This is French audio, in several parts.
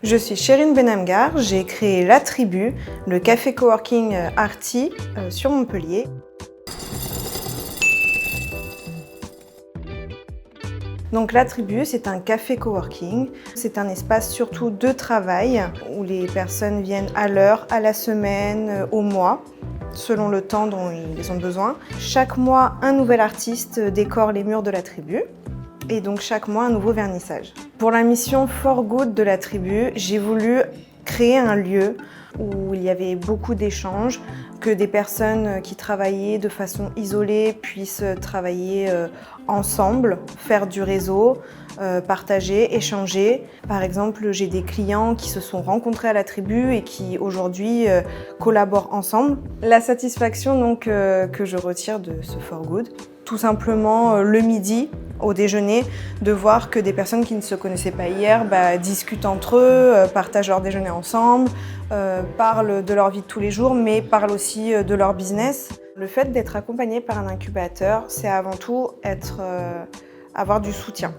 Je suis Chérine Benamgar, j'ai créé La Tribu, le café coworking Arty sur Montpellier. Donc La Tribu, c'est un café coworking. C'est un espace surtout de travail où les personnes viennent à l'heure, à la semaine, au mois, selon le temps dont ils ont besoin. Chaque mois, un nouvel artiste décore les murs de La Tribu. Et donc chaque mois, un nouveau vernissage. Pour la mission For Good de La Tribu, j'ai voulu créer un lieu où il y avait beaucoup d'échanges, que des personnes qui travaillaient de façon isolée puissent travailler ensemble, faire du réseau, partager, échanger. Par exemple, j'ai des clients qui se sont rencontrés à La Tribu et qui aujourd'hui collaborent ensemble. La satisfaction donc, que je retire de ce For Good, tout simplement le midi, au déjeuner, de voir que des personnes qui ne se connaissaient pas hier discutent entre eux, partagent leur déjeuner ensemble, parlent de leur vie de tous les jours, mais parlent aussi de leur business. Le fait d'être accompagné par un incubateur, c'est avant tout avoir du soutien.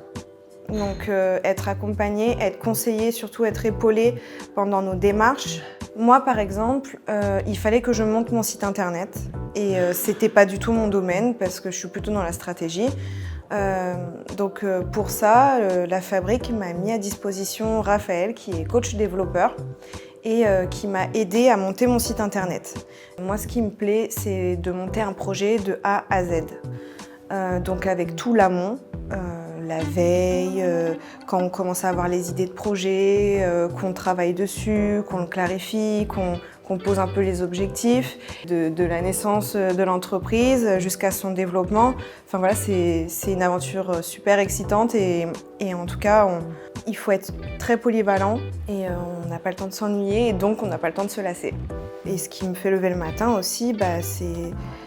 Donc être accompagné, être conseillé, surtout être épaulé pendant nos démarches. Moi par exemple, il fallait que je monte mon site internet et c'était pas du tout mon domaine parce que je suis plutôt dans la stratégie. Donc pour ça, la fabrique m'a mis à disposition Raphaël qui est coach développeur et qui m'a aidé à monter mon site internet. Moi ce qui me plaît, c'est de monter un projet de A à Z. Donc avec tout l'amont, la veille, quand on commence à avoir les idées de projet, qu'on travaille dessus, qu'on le clarifie, qu'on pose un peu les objectifs, de la naissance de l'entreprise jusqu'à son développement. Enfin voilà, c'est une aventure super excitante et en tout cas, il faut être très polyvalent et on n'a pas le temps de s'ennuyer et donc on n'a pas le temps de se lasser. Et ce qui me fait lever le matin aussi,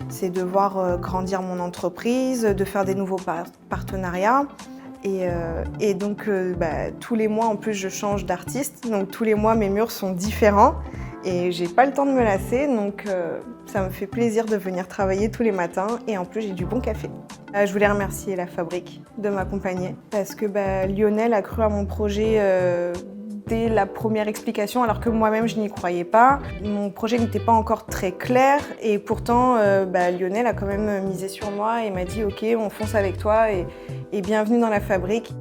c'est de voir grandir mon entreprise, de faire des nouveaux partenariats. Et donc tous les mois en plus je change d'artiste, donc tous les mois mes murs sont différents et j'ai pas le temps de me lasser, donc ça me fait plaisir de venir travailler tous les matins et en plus j'ai du bon café. Je voulais remercier la fabrique de m'accompagner parce que Lionel a cru à mon projet dès la première explication alors que moi-même je n'y croyais pas. Mon projet n'était pas encore très clair et pourtant Lionel a quand même misé sur moi et m'a dit ok on fonce avec toi et bienvenue dans la fabrique.